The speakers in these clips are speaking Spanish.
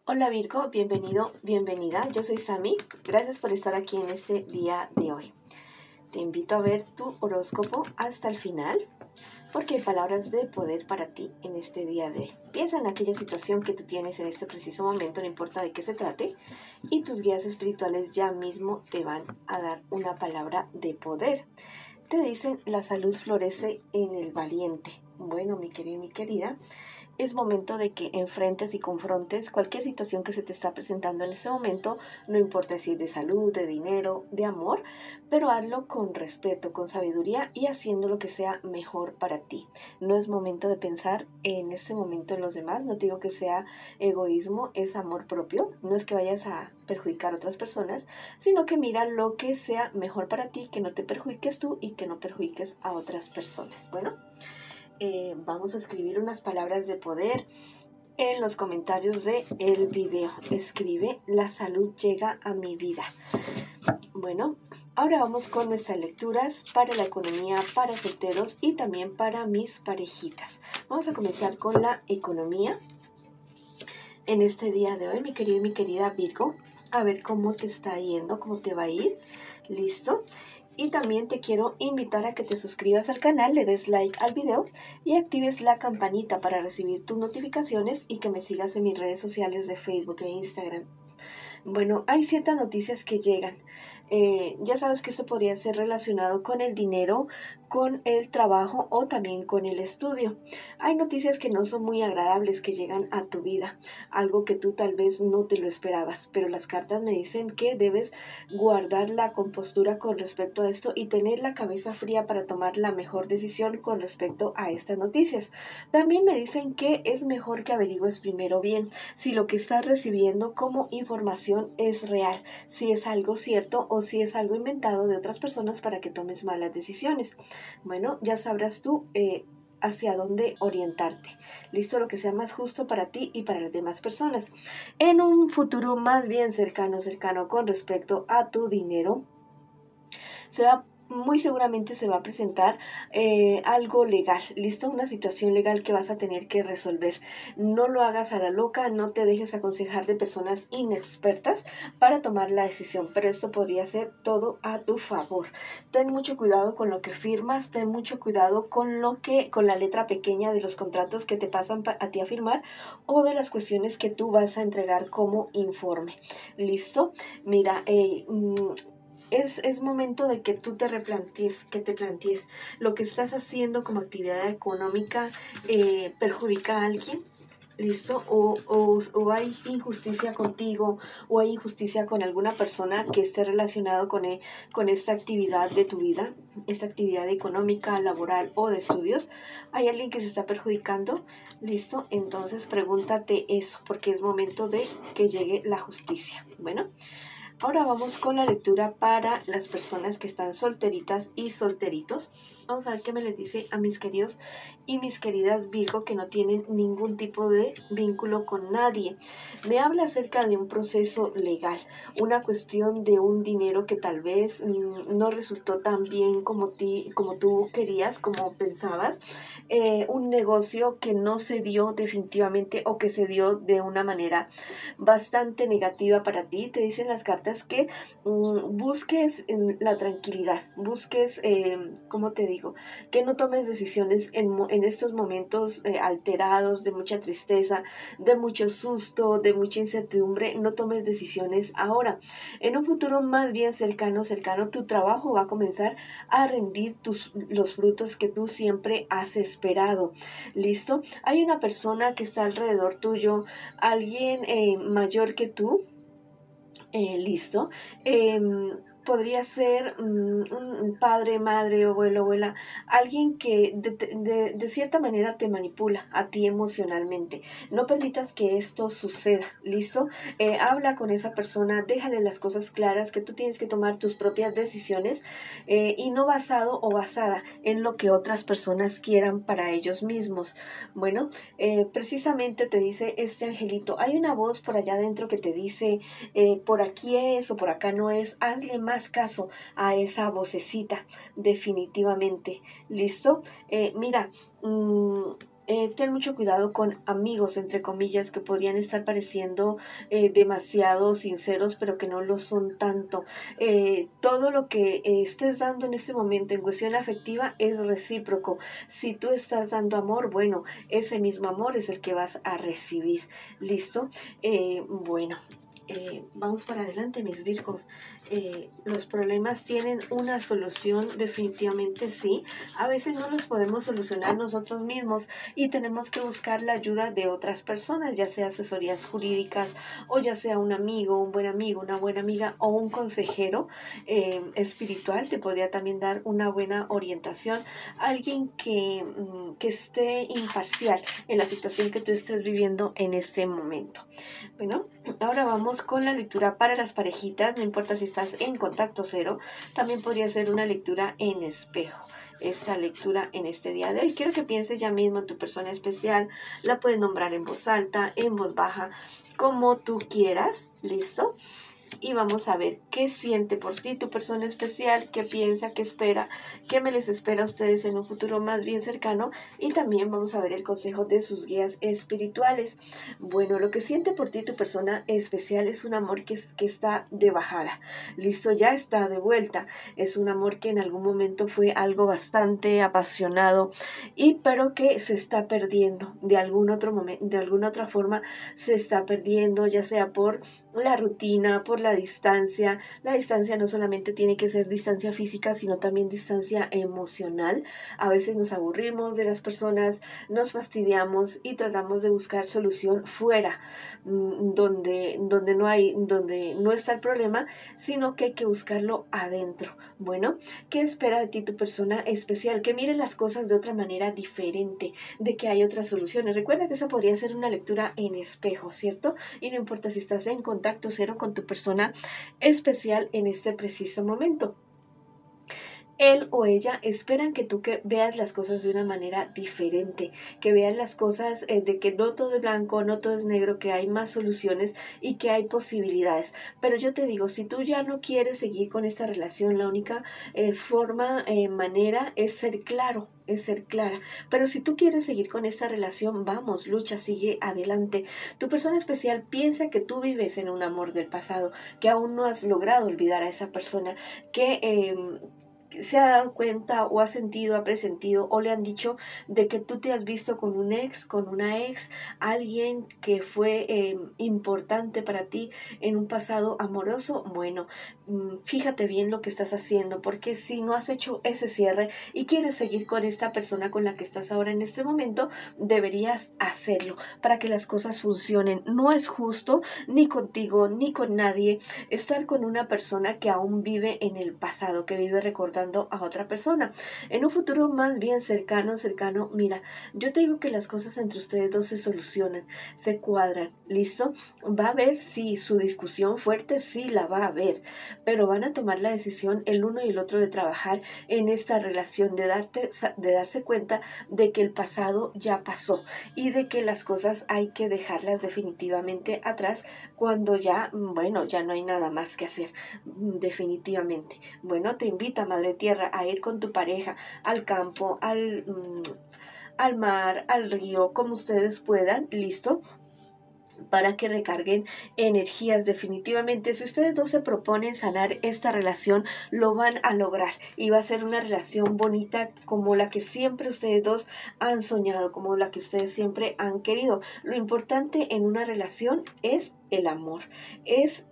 Hola Virgo, bienvenido, bienvenida. Yo soy Sami. Gracias por estar aquí en este día de hoy. Te invito a ver tu horóscopo hasta el final porque hay palabras de poder para ti en este día de hoy. Piensa en aquella situación que tú tienes en este preciso momento, no importa de qué se trate, y tus guías espirituales ya mismo te van a dar una palabra de poder. Te dicen, la salud florece en el valiente. Bueno, mi querido y mi querida, es momento de que enfrentes y confrontes cualquier situación que se te está presentando en este momento, no importa si es de salud, de dinero, de amor, pero hazlo con respeto, con sabiduría y haciendo lo que sea mejor para ti. No es momento de pensar en este momento en los demás, no te digo que sea egoísmo, es amor propio, no es que vayas a perjudicar a otras personas, sino que mira lo que sea mejor para ti, que no te perjudiques tú y que no perjudiques a otras personas. Bueno, vamos a escribir unas palabras de poder en los comentarios de el video. Escribe, la salud llega a mi vida. Bueno, ahora vamos con nuestras lecturas para la economía, para solteros y también para mis parejitas. Vamos a comenzar con la economía en este día de hoy, mi querido y mi querida Virgo. A ver cómo te está yendo, cómo te va a ir. ¿Listo? Y también te quiero invitar a que te suscribas al canal, le des like al video y actives la campanita para recibir tus notificaciones y que me sigas en mis redes sociales de Facebook e Instagram. Bueno, hay ciertas noticias que llegan. Ya sabes que esto podría ser relacionado con el dinero, con el trabajo o también con el estudio. Hay noticias que no son muy agradables que llegan a tu vida, algo que tú tal vez no te lo esperabas, pero las cartas me dicen que debes guardar la compostura con respecto a esto y tener la cabeza fría para tomar la mejor decisión con respecto a estas noticias. También me dicen que es mejor que averigües primero bien si lo que estás recibiendo como información es real, si es algo cierto o si es algo inventado de otras personas para que tomes malas decisiones. Bueno, ya sabrás tú hacia dónde orientarte. Listo, lo que sea más justo para ti y para las demás personas. En un futuro más bien cercano con respecto a tu dinero, muy seguramente se va a presentar algo legal, ¿listo? Una situación legal que vas a tener que resolver. No lo hagas a la loca, no te dejes aconsejar de personas inexpertas para tomar la decisión, pero esto podría ser todo a tu favor. Ten mucho cuidado con lo que firmas, ten mucho cuidado con la letra pequeña de los contratos que te pasan a ti a firmar o de las cuestiones que tú vas a entregar como informe. ¿Listo? Mira, es momento de que tú te replantees, que te plantees lo que estás haciendo como actividad económica perjudica a alguien. ¿Listo? O hay injusticia contigo o hay injusticia con alguna persona que esté relacionado con esta actividad de tu vida, esta actividad económica, laboral o de estudios. ¿Hay alguien que se está perjudicando? ¿Listo? Entonces pregúntate eso porque es momento de que llegue la justicia. Bueno. Ahora vamos con la lectura para las personas que están solteritas y solteritos. Vamos a ver qué me les dice a mis queridos y mis queridas Virgo que no tienen ningún tipo de vínculo con nadie. Me habla acerca de un proceso legal, una cuestión de un dinero que tal vez no resultó tan bien como tú querías, como pensabas, un negocio que no se dio definitivamente o que se dio de una manera bastante negativa para ti. Te dicen las cartas que busques la tranquilidad, busques, ¿cómo te digo? Que no tomes decisiones en estos momentos alterados, de mucha tristeza, de mucho susto, de mucha incertidumbre. No tomes decisiones ahora. En un futuro más bien cercano, tu trabajo va a comenzar a rendir los frutos que tú siempre has esperado. ¿Listo? Hay una persona que está alrededor tuyo, alguien mayor que tú, listo. Podría ser un padre, madre, abuelo, abuela, alguien que de cierta manera te manipula a ti emocionalmente. No permitas que esto suceda, ¿listo? Habla con esa persona, déjale las cosas claras, que tú tienes que tomar tus propias decisiones y no basado o basada en lo que otras personas quieran para ellos mismos. Bueno, precisamente te dice este angelito, hay una voz por allá adentro que te dice, por aquí es o por acá no es, hazle más caso a esa vocecita, definitivamente. ¿Listo? Mira, ten mucho cuidado con amigos, entre comillas, que podrían estar pareciendo demasiado sinceros, pero que no lo son tanto. Todo lo que estés dando en este momento en cuestión afectiva es recíproco. Si tú estás dando amor, bueno, ese mismo amor es el que vas a recibir. ¿Listo? Bueno. Vamos para adelante, mis Virgos. Los problemas tienen una solución, definitivamente sí. A veces no los podemos solucionar nosotros mismos y tenemos que buscar la ayuda de otras personas, ya sea asesorías jurídicas o ya sea un amigo, un buen amigo, una buena amiga o un consejero espiritual te podría también dar una buena orientación. Alguien que esté imparcial en la situación que tú estés viviendo en este momento. Bueno, ahora vamos con la lectura para las parejitas, no importa si estás en contacto cero, también podría ser una lectura en espejo. Esta lectura en este día de hoy. Quiero que pienses ya mismo en tu persona especial, la puedes nombrar en voz alta, en voz baja, como tú quieras, ¿listo? Y vamos a ver qué siente por ti tu persona especial, qué piensa, qué espera, qué me les espera a ustedes en un futuro más bien cercano. Y también vamos a ver el consejo de sus guías espirituales. Bueno, lo que siente por ti tu persona especial es un amor que está de bajada. Listo, ya está de vuelta. Es un amor que en algún momento fue algo bastante apasionado pero que se está perdiendo de algún otro momento, de alguna otra forma se está perdiendo, ya sea por la rutina, por la distancia. La distancia no solamente tiene que ser distancia física, sino también distancia emocional. A veces nos aburrimos de las personas, nos fastidiamos y tratamos de buscar solución fuera, donde no está el problema, sino que hay que buscarlo adentro. Bueno, ¿qué espera de ti tu persona especial? Que mire las cosas de otra manera diferente, de que hay otras soluciones. Recuerda que esa podría ser una lectura en espejo, ¿cierto? Y no importa si estás en contacto cero con tu persona especial en este preciso momento. Él o ella esperan que tú veas las cosas de una manera diferente, que veas las cosas de que no todo es blanco, no todo es negro, que hay más soluciones y que hay posibilidades. Pero yo te digo, si tú ya no quieres seguir con esta relación, la única manera es ser claro, es ser clara. Pero si tú quieres seguir con esta relación, vamos, lucha, sigue adelante. Tu persona especial piensa que tú vives en un amor del pasado, que aún no has logrado olvidar a esa persona, que se ha dado cuenta o ha sentido, ha presentido o le han dicho de que tú te has visto con un ex, con una ex, alguien que fue importante para ti en un pasado amoroso. Bueno, fíjate bien lo que estás haciendo, porque si no has hecho ese cierre y quieres seguir con esta persona con la que estás ahora en este momento, deberías hacerlo para que las cosas funcionen. No es justo ni contigo ni con nadie estar con una persona que aún vive en el pasado, que vive recordando a otra persona. En un futuro más bien cercano, mira, yo te digo que las cosas entre ustedes dos se solucionan, se cuadran, ¿listo? Va a haber, sí, su discusión fuerte, sí la va a haber, pero van a tomar la decisión el uno y el otro de trabajar en esta relación, de darse cuenta de que el pasado ya pasó y de que las cosas hay que dejarlas definitivamente atrás cuando ya, bueno, ya no hay nada más que hacer, definitivamente. Bueno, te invita, Madre Tierra, a ir con tu pareja al campo, al mar, al río, como ustedes puedan, ¿listo? Para que recarguen energías. Definitivamente, si ustedes dos se proponen sanar esta relación, lo van a lograr y va a ser una relación bonita como la que siempre ustedes dos han soñado, como la que ustedes siempre han querido. Lo importante en una relación es el amor, es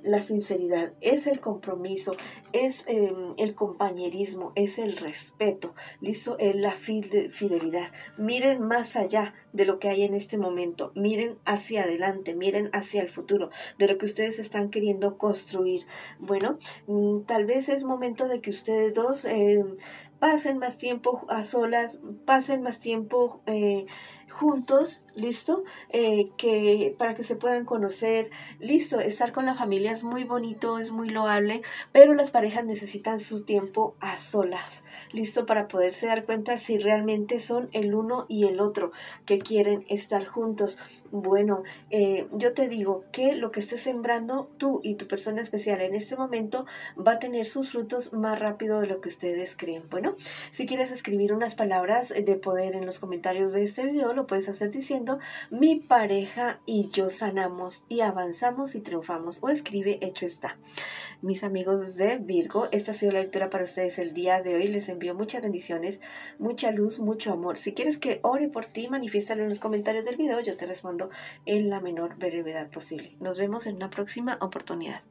la sinceridad, es el compromiso, es el compañerismo, es el respeto, ¿listo? Es la fidelidad. Miren más allá de lo que hay en este momento, miren hacia adelante, miren hacia el futuro, de lo que ustedes están queriendo construir. Bueno, tal vez es momento de que ustedes dos pasen más tiempo a solas, pasen más tiempo juntos, ¿listo? Que para que se puedan conocer, listo, estar con la familia es muy bonito, es muy loable, pero las parejas necesitan su tiempo a solas, listo, para poderse dar cuenta si realmente son el uno y el otro que quieren estar juntos. Bueno, yo te digo que lo que estés sembrando tú y tu persona especial en este momento va a tener sus frutos más rápido de lo que ustedes creen. Bueno, si quieres escribir unas palabras de poder en los comentarios de este video, lo puedes hacer diciendo: mi pareja y yo sanamos y avanzamos y triunfamos. O escribe: hecho está. Mis amigos de Virgo, esta ha sido la lectura para ustedes el día de hoy. Les envío muchas bendiciones, mucha luz, mucho amor. Si quieres que ore por ti, manifiéstalo en los comentarios del video. Yo te respondo en la menor brevedad posible. Nos vemos en una próxima oportunidad.